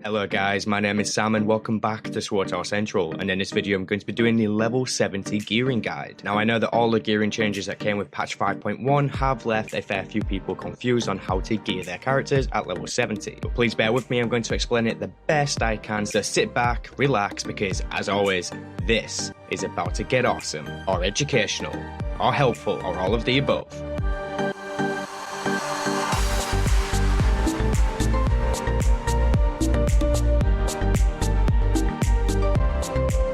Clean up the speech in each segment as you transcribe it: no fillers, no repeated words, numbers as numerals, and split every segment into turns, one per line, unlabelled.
Hello guys, my name is Sam and welcome back to SWTOR Central, and in this video I'm going to be doing the level 70 gearing guide. Now I know that all the gearing changes that came with patch 5.1 have left a fair few people confused on how to gear their characters at level 70, but please bear with me, I'm going to explain it the best I can, so sit back, relax, because as always, this is about to get awesome, or educational, or helpful, or all of the above.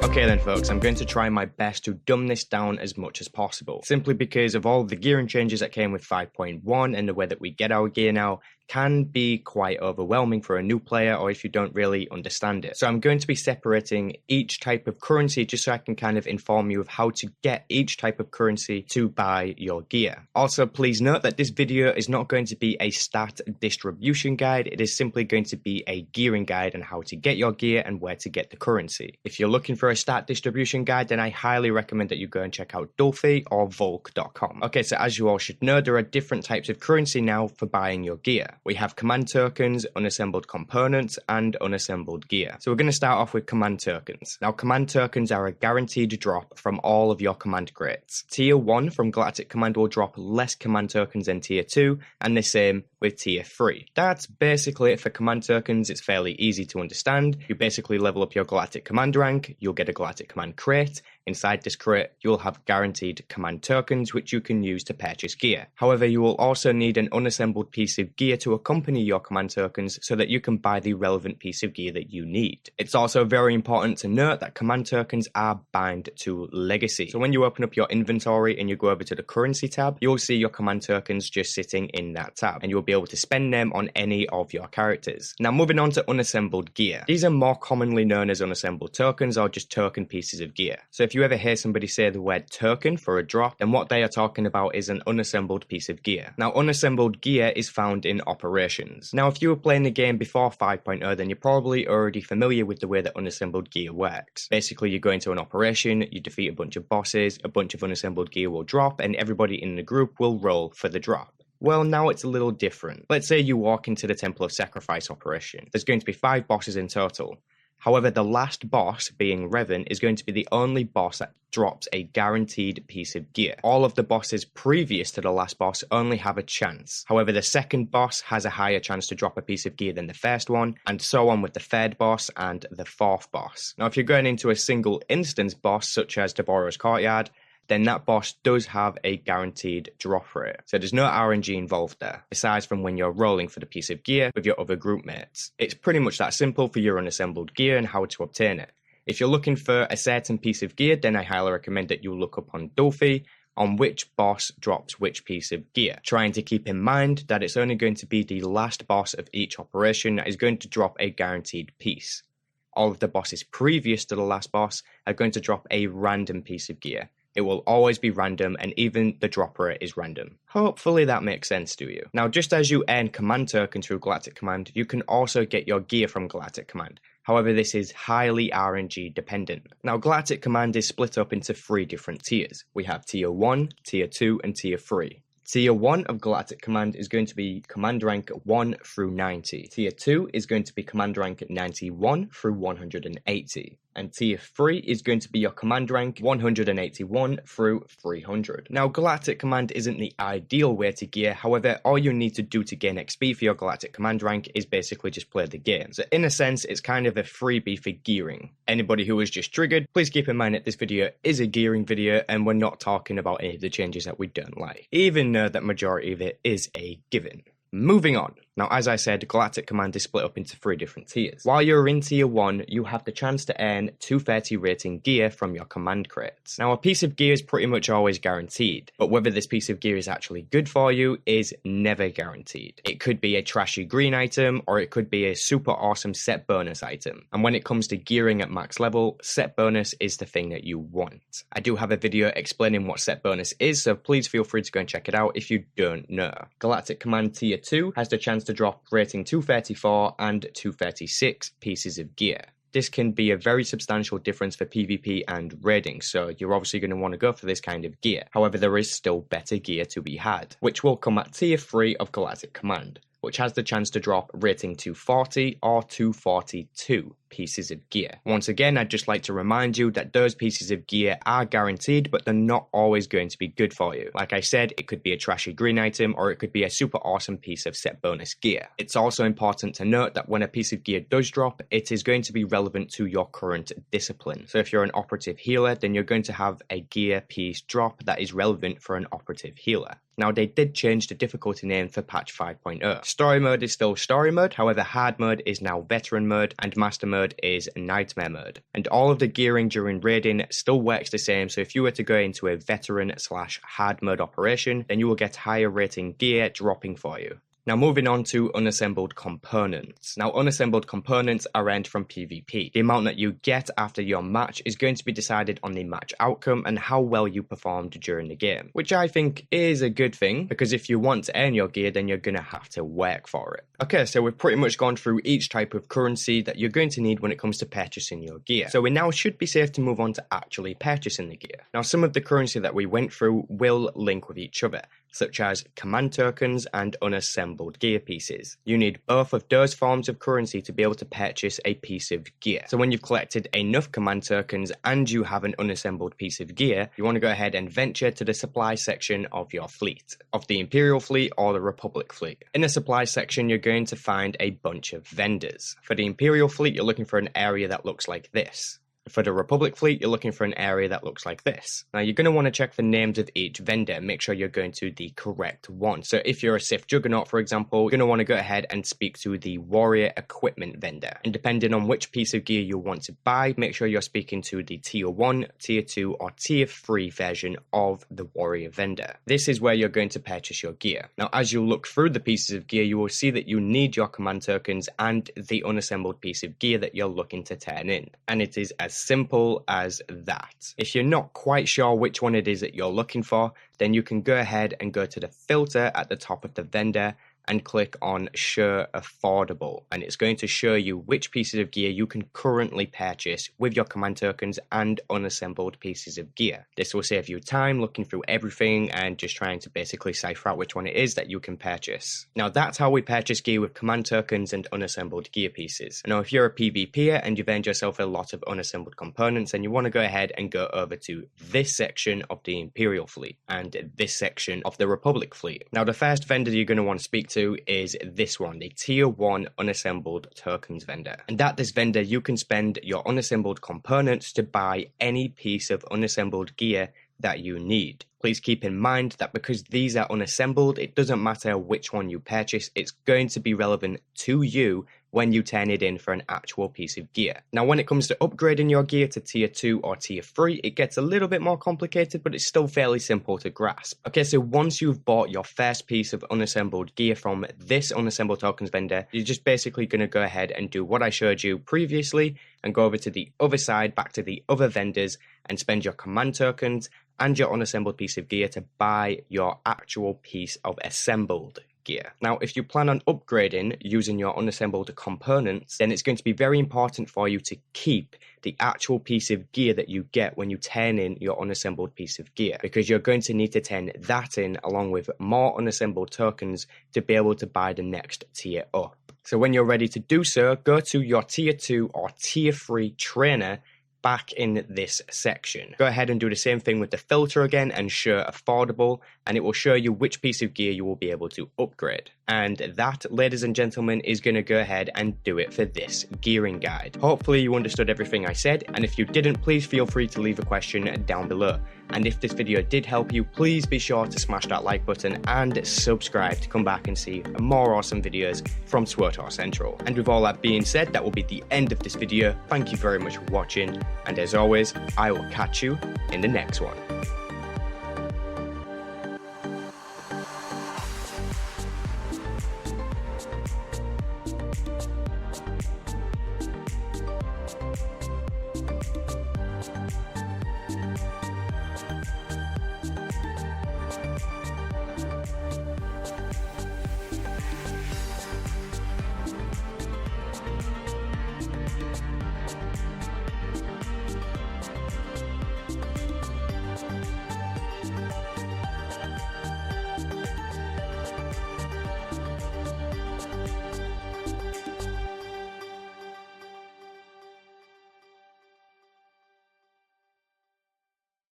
Okay then folks, I'm going to try my best to dumb this down as much as possible, simply because of all the gearing changes that came with 5.1 and the way that we get our gear now can be quite overwhelming for a new player or if you don't really understand it. So I'm going to be separating each type of currency just so I can kind of inform you of how to get each type of currency to buy your gear. Also, please note that this video is not going to be a stat distribution guide, it is simply going to be a gearing guide on how to get your gear and where to get the currency. If you're looking for a stat distribution guide, then I highly recommend that you go and check out Dolphy or Volk.com. Okay, so as you all should know, there are different types of currency now for buying your gear. We have command tokens, unassembled components, and unassembled gear. So we're going to start off with command tokens. Now, command tokens are a guaranteed drop from all of your command crates. Tier 1 from Galactic Command will drop less command tokens than Tier 2, and the same with Tier 3. That's basically it for command tokens. It's fairly easy to understand. You basically level up your Galactic Command rank, you'll get a Galactic Command crate. Inside this crate, you'll have guaranteed command tokens which you can use to purchase gear. However, you will also need an unassembled piece of gear to accompany your command tokens so that you can buy the relevant piece of gear that you need. It's also very important to note that command tokens are bound to legacy. So when you open up your inventory and you go over to the currency tab, you'll see your command tokens just sitting in that tab and you'll be able to spend them on any of your characters. Now moving on to unassembled gear. These are more commonly known as unassembled tokens or just token pieces of gear. So if you ever hear somebody say the word token for a drop, then what they are talking about is an unassembled piece of gear. Now unassembled gear is found in operations. Now if you were playing the game before 5.0, then you're probably already familiar with the way that unassembled gear works. Basically, you go into an operation, you defeat a bunch of bosses, a bunch of unassembled gear will drop, and everybody in the group will roll for the drop. Well, now it's a little different. Let's say you walk into the Temple of Sacrifice operation. There's going to be 5 bosses in total. However, the last boss, being Revan, is going to be the only boss that drops a guaranteed piece of gear. All of the bosses previous to the last boss only have a chance. However, the second boss has a higher chance to drop a piece of gear than the first one, and so on with the third boss and the fourth boss. Now, if you're going into a single instance boss, such as Deborah's Courtyard, then that boss does have a guaranteed drop rate. So there's no RNG involved there, aside from when you're rolling for the piece of gear with your other group mates. It's pretty much that simple for your unassembled gear and how to obtain it. If you're looking for a certain piece of gear, then I highly recommend that you look up on Dolphy on which boss drops which piece of gear, trying to keep in mind that it's only going to be the last boss of each operation that is going to drop a guaranteed piece. All of the bosses previous to the last boss are going to drop a random piece of gear. It will always be random, and even the drop rate is random. Hopefully that makes sense to you. Now, just as you earn command tokens through Galactic Command, you can also get your gear from Galactic Command. However, this is highly RNG dependent. Now, Galactic Command is split up into 3 different tiers. We have Tier 1, Tier 2, and Tier 3. Tier 1 of Galactic Command is going to be command rank 1 through 90. Tier 2 is going to be command rank 91 through 180. And Tier 3 is going to be your command rank 181 through 300. Now, Galactic Command isn't the ideal way to gear, however, all you need to do to gain XP for your Galactic Command rank is basically just play the game. So in a sense, it's kind of a freebie for gearing. Anybody who is just triggered, please keep in mind that this video is a gearing video and we're not talking about any of the changes that we don't like, even though that majority of it is a given. Moving on. Now, as I said, Galactic Command is split up into 3 different tiers. While you're in Tier 1, you have the chance to earn 230 rating gear from your command crates. Now, a piece of gear is pretty much always guaranteed, but whether this piece of gear is actually good for you is never guaranteed. It could be a trashy green item, or it could be a super awesome set bonus item. And when it comes to gearing at max level, set bonus is the thing that you want. I do have a video explaining what set bonus is, so please feel free to go and check it out if you don't know. Galactic Command Tier 2 has the chance to drop rating 234 and 236 pieces of gear. This can be a very substantial difference for PvP and raiding, so you're obviously going to want to go for this kind of gear. However, there is still better gear to be had, which will come at Tier 3 of Galactic Command. which has the chance to drop rating 240 or 242 pieces of gear. Once again, I'd just like to remind you that those pieces of gear are guaranteed, but they're not always going to be good for you. Like I said, it could be a trashy green item, or it could be a super awesome piece of set bonus gear. It's also important to note that when a piece of gear does drop, it is going to be relevant to your current discipline. So if you're an operative healer, then you're going to have a gear piece drop that is relevant for an operative healer. Now, they did change the difficulty name for patch 5.0. Story mode is still story mode, however hard mode is now veteran mode, and master mode is nightmare mode. And all of the gearing during raiding still works the same, so if you were to go into a veteran/hard mode operation, then you will get higher rating gear dropping for you. Now moving on to unassembled components. Now unassembled components are earned from PvP. The amount that you get after your match is going to be decided on the match outcome and how well you performed during the game, which I think is a good thing, because if you want to earn your gear, then you're going to have to work for it. Okay, so we've pretty much gone through each type of currency that you're going to need when it comes to purchasing your gear. So we now should be safe to move on to actually purchasing the gear. Now some of the currency that we went through will link with each other, such as command tokens and unassembled gear pieces. You need both of those forms of currency to be able to purchase a piece of gear. So when you've collected enough command tokens and you have an unassembled piece of gear, you want to go ahead and venture to the supply section of your fleet, of the Imperial fleet or the Republic fleet. In the supply section, you're going to find a bunch of vendors. For the Imperial fleet, you're looking for an area that looks like this. For the Republic fleet, you're looking for an area that looks like this. Now, you're going to want to check the names of each vendor and make sure you're going to the correct one. So if you're a Sith Juggernaut, for example, you're going to want to go ahead and speak to the Warrior Equipment vendor. And depending on which piece of gear you want to buy, make sure you're speaking to the Tier 1, Tier 2, or Tier 3 version of the Warrior vendor. This is where you're going to purchase your gear. Now, as you look through the pieces of gear, you will see that you need your command tokens and the unassembled piece of gear that you're looking to turn in. And it is as simple as that. If you're not quite sure which one it is that you're looking for, then you can go ahead and go to the filter at the top of the vendor and click on Show Affordable, and it's going to show you which pieces of gear you can currently purchase with your command tokens and unassembled pieces of gear. This will save you time looking through everything and just trying to basically cipher out which one it is that you can purchase. Now that's how we purchase gear with command tokens and unassembled gear pieces. Now if you're a PvPer and you've earned yourself a lot of unassembled components, then you want to go ahead and go over to this section of the Imperial fleet and this section of the Republic fleet. Now the first vendor you're going to want to speak to is this one, the Tier 1 unassembled tokens vendor. And at this vendor, you can spend your unassembled components to buy any piece of unassembled gear that you need. Please keep in mind that because these are unassembled, it doesn't matter which one you purchase, it's going to be relevant to you when you turn it in for an actual piece of gear. Now when it comes to upgrading your gear to Tier 2 or Tier 3, it gets a little bit more complicated, but it's still fairly simple to grasp. Okay, so once you've bought your first piece of unassembled gear from this unassembled tokens vendor, you're just basically going to go ahead and do what I showed you previously and go over to the other side, back to the other vendors, and spend your command tokens and your unassembled piece of gear to buy your actual piece of assembled gear. Now, if you plan on upgrading using your unassembled components, then it's going to be very important for you to keep the actual piece of gear that you get when you turn in your unassembled piece of gear, because you're going to need to turn that in along with more unassembled tokens to be able to buy the next tier up. So when you're ready to do so, go to your Tier 2 or Tier 3 trainer back in this section. Go ahead and do the same thing with the filter again and show affordable, and it will show you which piece of gear you will be able to upgrade. And that, ladies and gentlemen, is going to go ahead and do it for this gearing guide. Hopefully you understood everything I said, and if you didn't, please feel free to leave a question down below. And if this video did help you, please be sure to smash that like button and subscribe to come back and see more awesome videos from SWTOR Central. And with all that being said, that will be the end of this video. Thank you very much for watching, and as always, I will catch you in the next one.